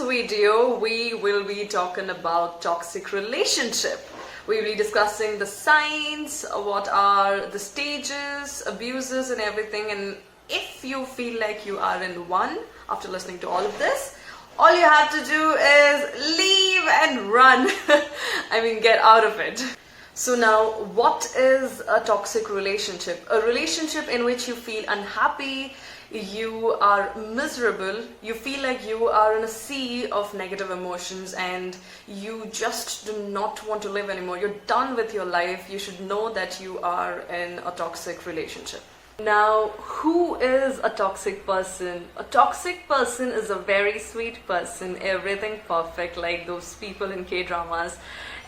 video, we will be talking about toxic relationship. We will be discussing the signs, what are the stages, abuses and everything. And if you feel like you are in one after listening to all of this, all you have to do is leave and run. I mean, get out of it. So now, what is a toxic relationship? A relationship in which you feel unhappy, you are miserable, you feel like you are in a sea of negative emotions and you just do not want to live anymore. You're done with your life. You should know that you are in a toxic relationship. Now, who is a toxic person? A toxic person is a very sweet person, everything perfect, like those people in K-dramas.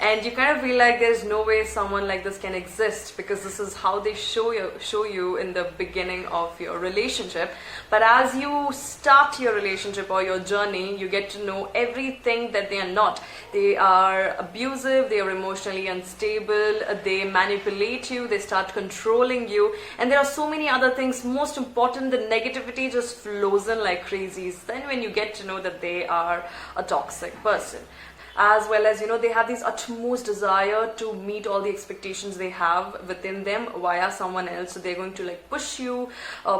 And you kind of feel like there's no way someone like this can exist because this is how they show you in the beginning of your relationship. But as you start your relationship or your journey, you get to know everything that they are not. They are abusive, they are emotionally unstable, they manipulate you, they start controlling you, and there are so many other things. Most important, the negativity just flows in like crazies. Then when you get to know that they are a toxic person, as well as they have this utmost desire to meet all the expectations they have within them via someone else. So they're going to like push you,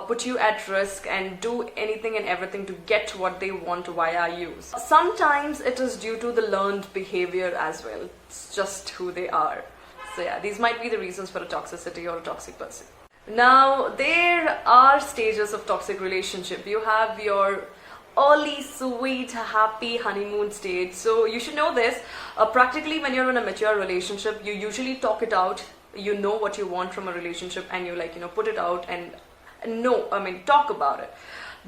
put you at risk and do anything and everything to get what they want via you. Sometimes it is due to the learned behavior as well. It's just who they are. So yeah, these might be the reasons for a toxicity or a toxic person. Now, there are stages of toxic relationship. You have your early, sweet, happy honeymoon stage. So you should know this. Practically, when you're in a mature relationship, you usually talk it out. You know what you want from a relationship, and you put it out and talk about it.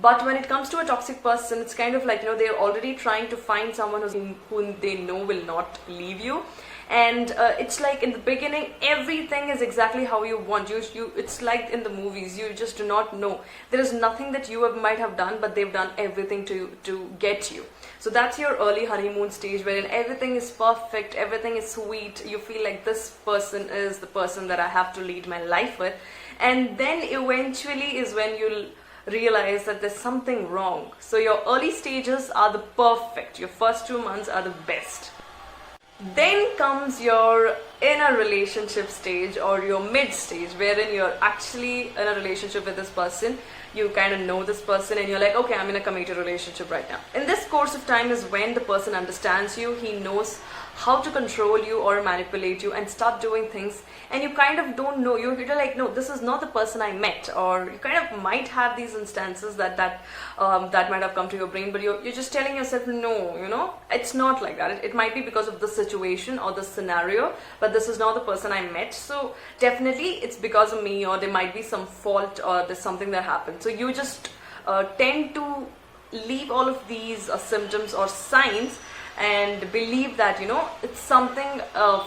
But when it comes to a toxic person, it's kind of like they're already trying to find someone whom they know will not leave you. And it's like in the beginning, everything is exactly how you want. It's like in the movies, you just do not know. There is nothing that might have done, but they've done everything to get you. So that's your early honeymoon stage, wherein everything is perfect, everything is sweet. You feel like this person is the person that I have to lead my life with. And then eventually is when you'll realize that there's something wrong. So your early stages are the perfect. Your first 2 months are the best. Then comes your inner relationship stage or your mid stage, wherein you're actually in a relationship with this person. You kind of know this person and you're like, okay, I'm in a committed relationship right now. In this course of time is when the person understands you. He knows how to control you or manipulate you and start doing things, and you kind of don't know. You're like, no, this is not the person I met. Or you kind of might have these instances that might have come to your brain, but you're just telling yourself, no, it's not like that. It might be because of the situation or the scenario, but this is not the person I met. So definitely it's because of me, or there might be some fault, or there's something that happened. So you just tend to leave all of these symptoms or signs and believe that it's something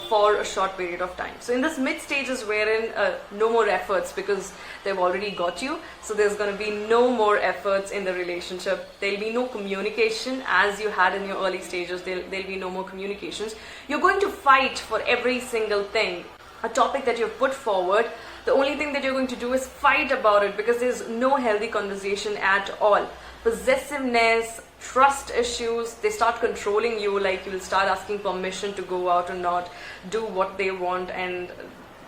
for a short period of time. So in this mid stage is wherein no more efforts, because they've already got you. So there's going to be no more efforts in the relationship. There'll be no communication as you had in your early stages. There'll be no more communications. You're going to fight for every single thing, a topic that you've put forward. The only thing that you're going to do is fight about it, because there's no healthy conversation at all. Possessiveness, trust issues, they start controlling you. Like you'll start asking permission to go out or not, do what they want and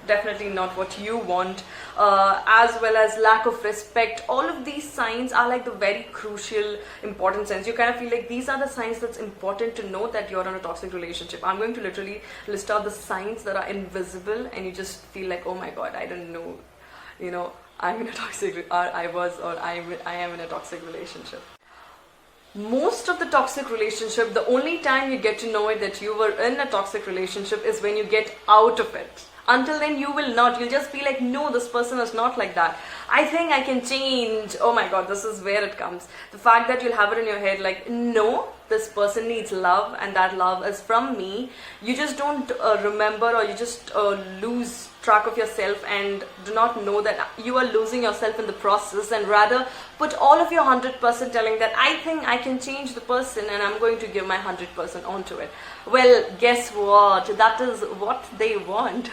definitely not what you want, as well as lack of respect. All of these signs are like the very crucial, important signs. You kind of feel like these are the signs that's important to know that you're in a toxic relationship. I'm going to literally list out the signs that are invisible, and you just feel like, oh my god, I don't know, I'm in a toxic, I am in a toxic relationship. Most of the toxic relationship, the only time you get to know it that you were in a toxic relationship is when you get out of it. Until then, you will not. You'll just be like, no, this person is not like that. I think I can change. Oh my god, this is where it comes. The fact that you'll have it in your head like, no, this person needs love and that love is from me. You just don't remember, or you just lose track of yourself and do not know that you are losing yourself in the process, and rather put all of your 100% telling that I think I can change the person and I'm going to give my 100% onto it. Well, guess what? That is what they want.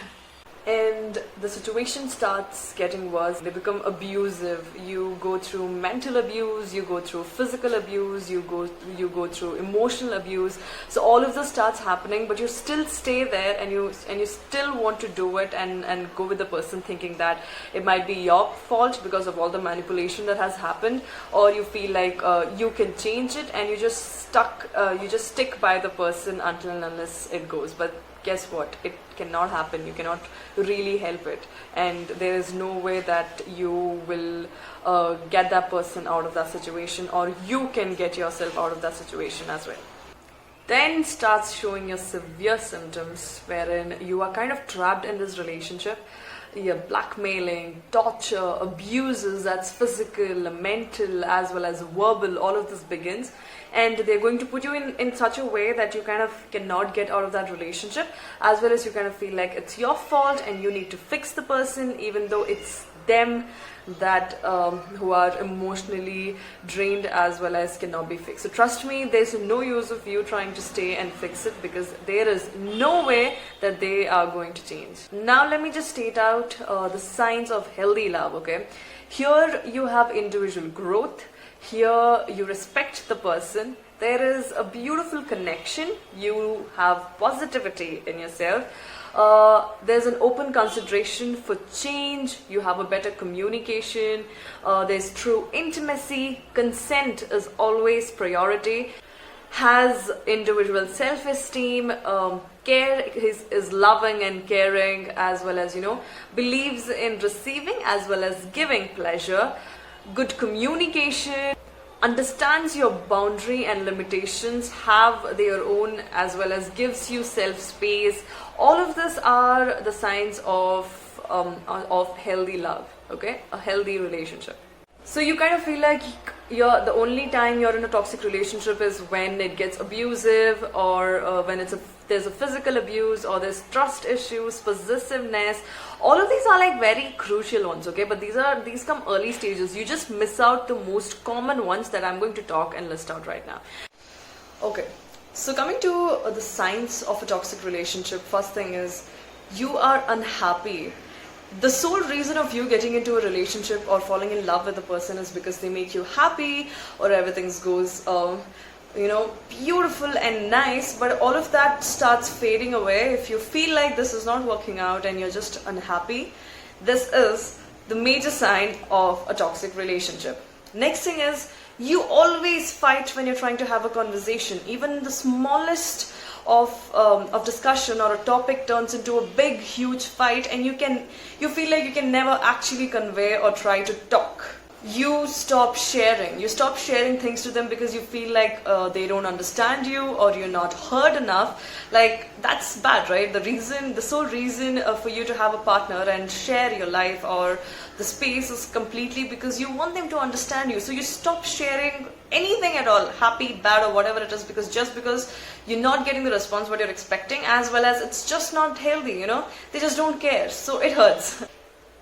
and the situation starts getting worse. They become abusive. You go through mental abuse, you go through physical abuse, you go through emotional abuse. So all of this starts happening, but you still stay there, and you still want to do it and go with the person, thinking that it might be your fault because of all the manipulation that has happened, or you feel like you can change it, and you just stick by the person until and unless it goes. But guess what? It cannot happen. You cannot really help it, and there is no way that you will get that person out of that situation, or you can get yourself out of that situation as well. Then starts showing your severe symptoms, wherein you are kind of trapped in this relationship. You're blackmailing, torture, abuses, that's physical, mental, as well as verbal. All of this begins, and they're going to put you in such a way that you kind of cannot get out of that relationship, as well as you kind of feel like it's your fault and you need to fix the person, even though it's them that who are emotionally drained as well as cannot be fixed. So trust me, there's no use of you trying to stay and fix it, because there is no way that they are going to change. Now let me just state out the signs of healthy love. Okay, here you have individual growth. Here you respect the person. There is a beautiful connection. You have positivity in yourself. There's an open consideration for change. You have a better communication. There's true intimacy. Consent is always priority. Has individual self-esteem. Care is loving and caring, as well as believes in receiving as well as giving pleasure. Good communication. Understands your boundary and limitations, have their own, as well as gives you self-space. All of this are the signs of healthy love, okay? A healthy relationship. So you kind of feel like the only time you're in a toxic relationship is when it gets abusive, or when there's a physical abuse, or there's trust issues, possessiveness. All of these are like very crucial ones, okay? But these come early stages. You just miss out the most common ones that I'm going to talk and list out right now. Okay, so coming to the signs of a toxic relationship, first thing is you are unhappy. The sole reason of you getting into a relationship or falling in love with a person is because they make you happy, or everything goes beautiful and nice, but all of that starts fading away. If you feel like this is not working out and you're just unhappy, this is the major sign of a toxic relationship. Next thing is, you always fight when you're trying to have a conversation. Even the smallest of discussion or a topic turns into a big huge fight, and you feel like you can never actually convey or try to talk. You stop sharing things to them because you feel like they don't understand you, or you're not heard enough. Like, that's bad, right? The sole reason for you to have a partner and share your life or the space is completely because you want them to understand you. So you stop sharing anything at all, happy, bad, or whatever it is, because you're not getting the response what you're expecting, as well as it's just not healthy, they just don't care, so it hurts.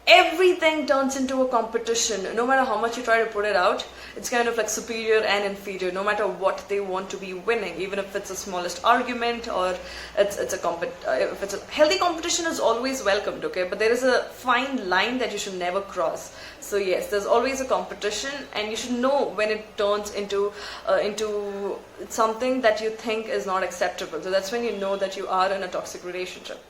Everything turns into a competition. No matter how much you try to put it out, it's kind of like superior and inferior. No matter what, they want to be winning, even if it's the smallest argument, or if it's a healthy competition is always welcomed, okay? But there is a fine line that you should never cross. So yes, there's always a competition, and you should know when it turns into something that you think is not acceptable. So that's when you know that you are in a toxic relationship.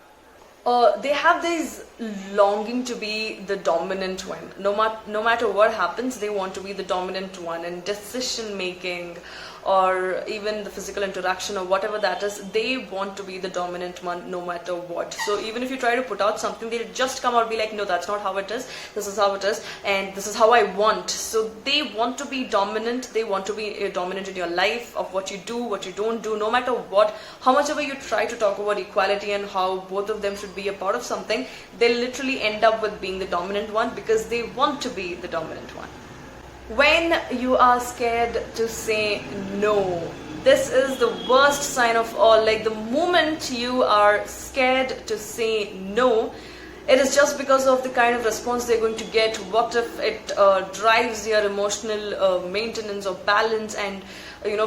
They have this longing to be the dominant one. No matter what happens, they want to be the dominant one in decision making, or even the physical interaction, or whatever that is. They want to be the dominant one no matter what. So even if you try to put out something, they'll just come out be like, no, that's not how it is, this is how it is, and this is how I want. So they want to be dominant. They want to be dominant in your life, of what you do, what you don't do, no matter what. How much ever you try to talk about equality and how both of them should be a part of something, they'll literally end up with being the dominant one because they want to be the dominant one. When you are scared to say no, this is the worst sign of all. Like, the moment you are scared to say no, It is just because of the kind of response they're going to get. What if it drives their emotional maintenance or balance and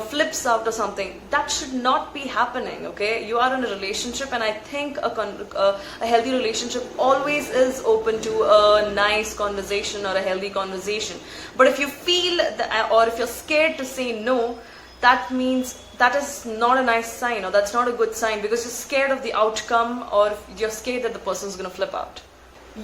flips out or something? That should not be happening. Okay, you are in a relationship, and I think a healthy relationship always is open to a nice conversation or a healthy conversation. But if you feel that, or if you're scared to say no, that means that is not a nice sign, or that's not a good sign, because you're scared of the outcome, or you're scared that the person's going to flip out.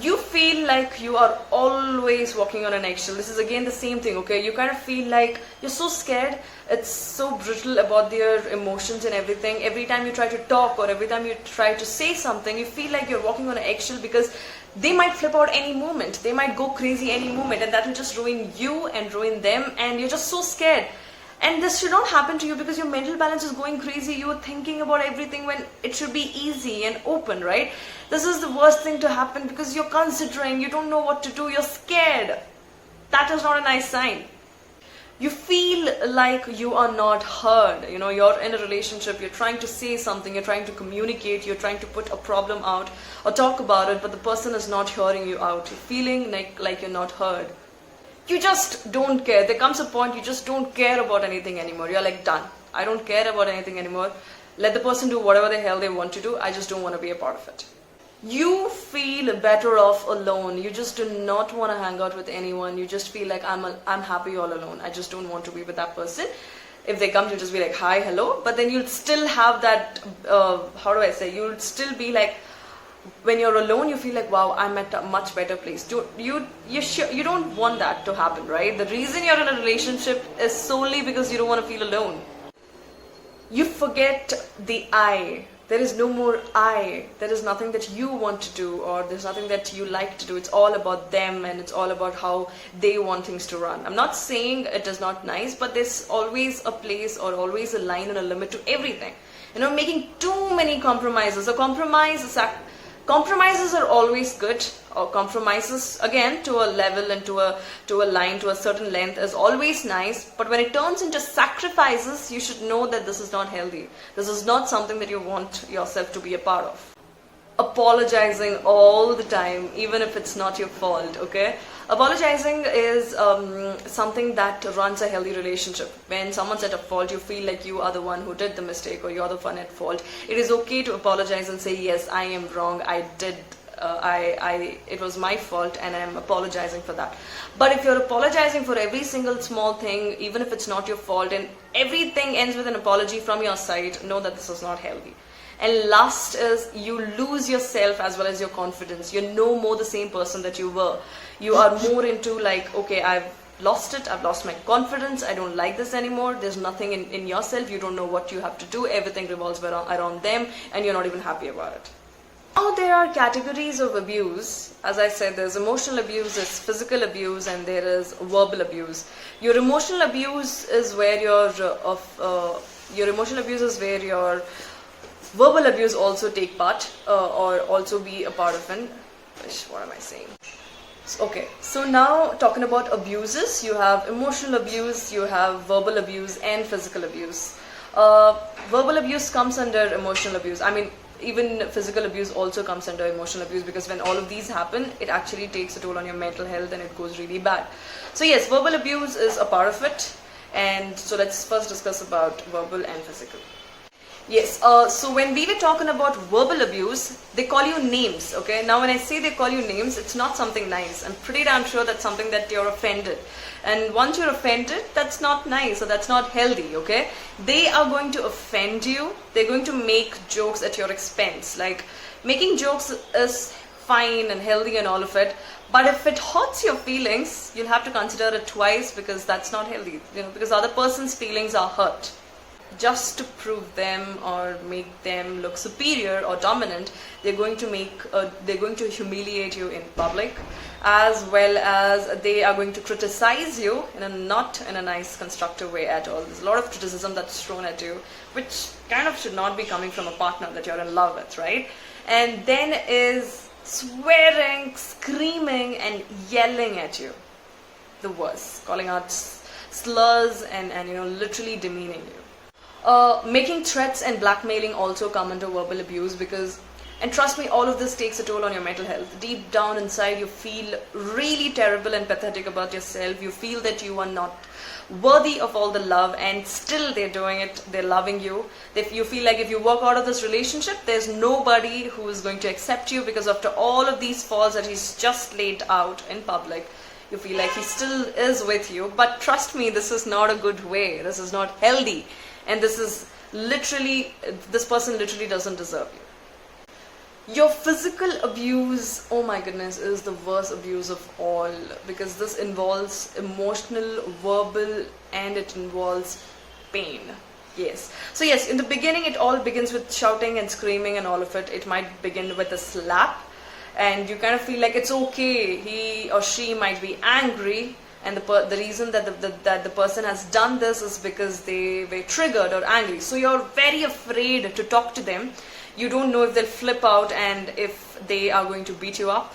You feel like you are always walking on an eggshell. This is again the same thing, okay? You kind of feel like you're so scared. It's so brittle about their emotions and everything. Every time you try to talk, or every time you try to say something, you feel like you're walking on an eggshell, because they might flip out any moment. They might go crazy any moment, and that will just ruin you and ruin them, and you're just so scared. And this should not happen to you, because your mental balance is going crazy. You're thinking about everything when it should be easy and open, right? This is the worst thing to happen, because you're considering, you don't know what to do, you're scared. That is not a nice sign. You feel like you are not heard. You're in a relationship, you're trying to say something, you're trying to communicate, you're trying to put a problem out or talk about it, but the person is not hearing you out. You're feeling like you're not heard. You just don't care. There comes a point you just don't care about anything anymore. You're like, done. I don't care about anything anymore. Let the person do whatever the hell they want to do. I just don't want to be a part of it. You feel better off alone. You just do not want to hang out with anyone. You just feel like I'm happy all alone. I just don't want to be with that person. If they come, you'll just be like, hi, hello. But then you'll still have that, you'll still be like, when you're alone, you feel like, wow, I'm at a much better place. You don't want that to happen, right? The reason you're in a relationship is solely because you don't want to feel alone. You forget the I. There is no more I. There is nothing that you want to do, or there's nothing that you like to do. It's all about them, and it's all about how they want things to run. I'm not saying it is not nice, but there's always a place, or always a line and a limit to everything. Making too many compromises. Compromises are always good, or compromises again to a level and to a line, to a certain length, is always nice. But when it turns into sacrifices, you should know that this is not healthy. This is not something that you want yourself to be a part of. Apologizing all the time, even if it's not your fault, okay? Apologizing is something that runs a healthy relationship. When someone's at a fault, you feel like you are the one who did the mistake, or you're the one at fault. It is okay to apologize and say, yes, I am wrong, it was my fault, and I'm apologizing for that. But if you're apologizing for every single small thing, even if it's not your fault, and everything ends with an apology from your side, know that this is not healthy. And last is, you lose yourself as well as your confidence. You're no more the same person that you were. You are more into like, okay, I've lost it, I've lost my confidence, I don't like this anymore. There's nothing in yourself, you don't know what you have to do, everything revolves around them, and you're not even happy about it. Now there are categories of abuse. As I said, there's emotional abuse, there's physical abuse, and there is verbal abuse. Your emotional abuse is where your verbal abuse also take part, or also be a part of an, what am I saying? Okay, so now talking about abuses, you have emotional abuse, you have verbal abuse, and physical abuse. Verbal abuse comes under emotional abuse. I mean, even physical abuse also comes under emotional abuse, because when all of these happen, it actually takes a toll on your mental health and it goes really bad. So yes, verbal abuse is a part of it. And so let's first discuss about verbal and physical. Yes, so when we were talking about verbal abuse, they call you names, okay? Now when I say they call you names, it's not something nice. I'm pretty damn sure that's something that you're offended. And once you're offended, that's not nice, or that's not healthy, okay? They are going to offend you. They're going to make jokes at your expense. Like, making jokes is fine and healthy and all of it, but if it hurts your feelings, you'll have to consider it twice, because that's not healthy, because other person's feelings are hurt. Just to prove them or make them look superior or dominant, they're going to humiliate you in public, as well as they are going to criticize you not in a nice, constructive way at all. There's a lot of criticism that's thrown at you, which kind of should not be coming from a partner that you're in love with, right? And then is swearing, screaming, and yelling at you. The worst, calling out slurs and literally demeaning you. Making threats and blackmailing also come under verbal abuse, because And trust me, all of this takes a toll on your mental health. Deep down inside, you feel really terrible and pathetic about yourself. You feel that you are not worthy of all the love, and still they're doing it, they're loving you. If you feel like if you walk out of this relationship, there's nobody who is going to accept you, because after all of these faults that he's just laid out in public, you feel like he still is with you. But trust me, this is not a good way. This is not healthy. And this person literally doesn't deserve you. Your physical abuse, oh my goodness, is the worst abuse of all, because this involves emotional, verbal, and it involves pain. Yes. So yes, in the beginning it all begins with shouting and screaming and all of it. It might begin with a slap, and you kind of feel like it's okay. He or she might be angry, and the reason that the person has done this is because they were triggered or angry. So you're very afraid to talk to them. You don't know if they'll flip out and if they are going to beat you up,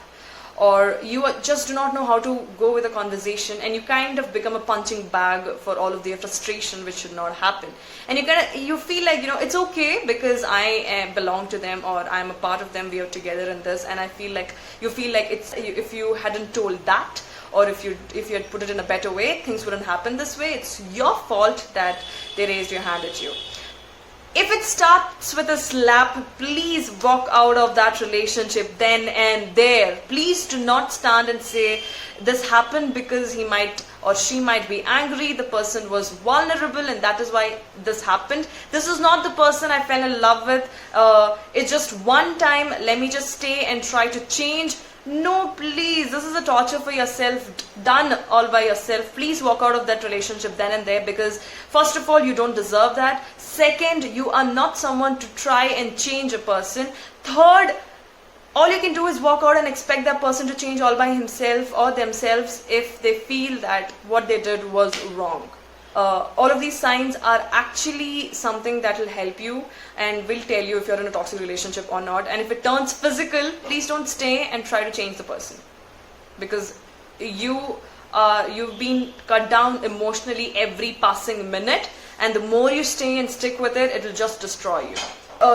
or you just do not know how to go with a conversation, and you kind of become a punching bag for all of their frustration, which should not happen. And you feel like, it's okay because I belong to them, or I'm a part of them, we are together in this. And you feel like it's, if you hadn't told that, or if you had put it in a better way, things wouldn't happen this way. It's your fault that they raised your hand at you. If it starts with a slap, please walk out of that relationship then and there. Please do not stand and say this happened because he might or she might be angry, the person was vulnerable and that is why this happened. This is not the person I fell in love with. It's just one time, let me just stay and try to change. No, please, this is a torture for yourself, done all by yourself. Please walk out of that relationship then and there, because first of all, you don't deserve that. Second, you are not someone to try and change a person. Third, all you can do is walk out and expect that person to change all by himself or themselves if they feel that what they did was wrong. All of these signs are actually something that will help you and will tell you if you're in a toxic relationship or not. And if it turns physical, please don't stay and try to change the person, because you've been cut down emotionally every passing minute, and the more you stay and stick with it, it will just destroy you.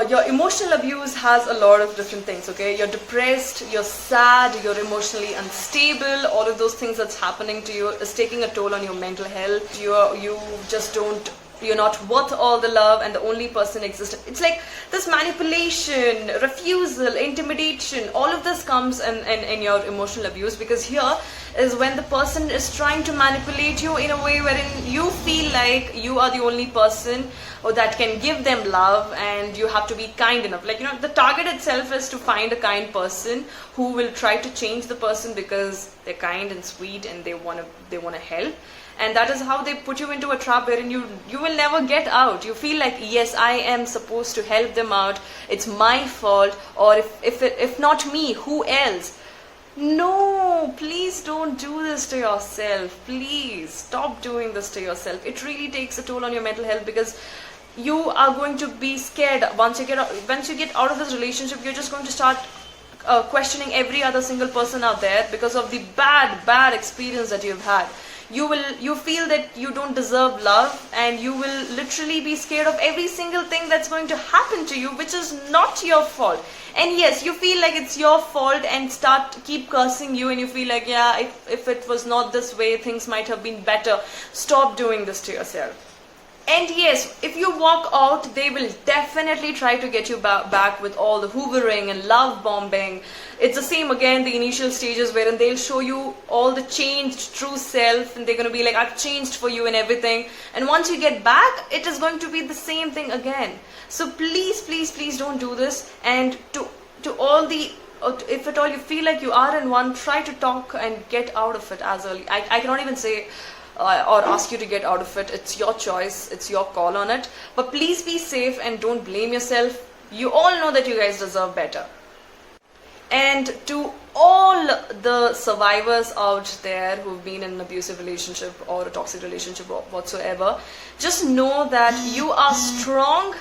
Your emotional abuse has a lot of different things, okay? You're depressed, you're sad, you're emotionally unstable. All of those things that's happening to you is taking a toll on your mental health. You're not worth all the love, and the only person exists. It's like this manipulation, refusal, intimidation, all of this comes in your emotional abuse, because here is when the person is trying to manipulate you in a way wherein you feel like you are the only person or that can give them love, and you have to be kind enough. Like, the target itself is to find a kind person who will try to change the person because they're kind and sweet and they want to help. And that is how they put you into a trap wherein you will never get out. You feel like, yes, I am supposed to help them out. It's my fault. Or if not me, who else? No, please don't do this to yourself. Please stop doing this to yourself. It really takes a toll on your mental health, because you are going to be scared. Once you get out of this relationship, you're just going to start questioning every other single person out there because of the bad experience that you've had. You feel that you don't deserve love, and you will literally be scared of every single thing that's going to happen to you, which is not your fault. And yes, you feel like it's your fault and keep cursing you, and you feel like, yeah, if it was not this way, things might have been better. Stop doing this to yourself. And yes, if you walk out, they will definitely try to get you back with all the hoovering and love bombing. It's the same again, the initial stages wherein they'll show you all the changed true self, and they're going to be like, I've changed for you and everything. And once you get back, it is going to be the same thing again. So please don't do this. And to all the, if at all you feel like you are in one, try to talk and get out of it as early. I cannot even say or ask you to get out of it. It's your choice, it's your call on it. But please be safe and don't blame yourself. You all know that you guys deserve better. And to all the survivors out there who've been in an abusive relationship or a toxic relationship or whatsoever, just know that you are strong,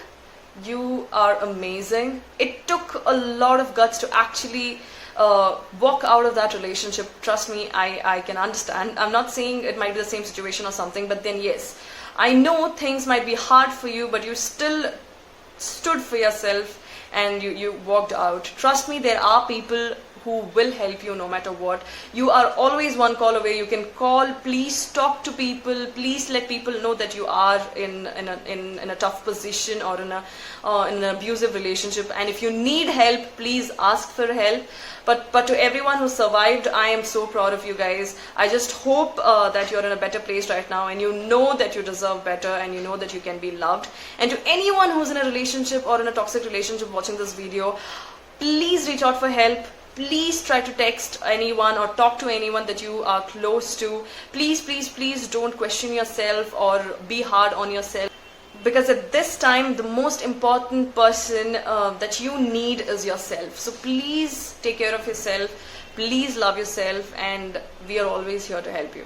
you are amazing. It took a lot of guts to actually walk out of that relationship. Trust me, I can understand. I'm not saying it might be the same situation or something, but then yes, I know things might be hard for you, but you still stood for yourself and you walked out. Trust me, there are people who will help you no matter what. You are always one call away. You can call. Please talk to people. Please let people know that you are in a tough position or in an abusive relationship. And if you need help, please ask for help. But to everyone who survived, I am so proud of you guys. I just hope that you're in a better place right now, and you know that you deserve better, and you know that you can be loved. And to anyone who's in a relationship or in a toxic relationship watching this video, please reach out for help. Please try to text anyone or talk to anyone that you are close to. Please, please, please don't question yourself or be hard on yourself. Because at this time, the most important person that you need is yourself. So please take care of yourself. Please love yourself, and we are always here to help you.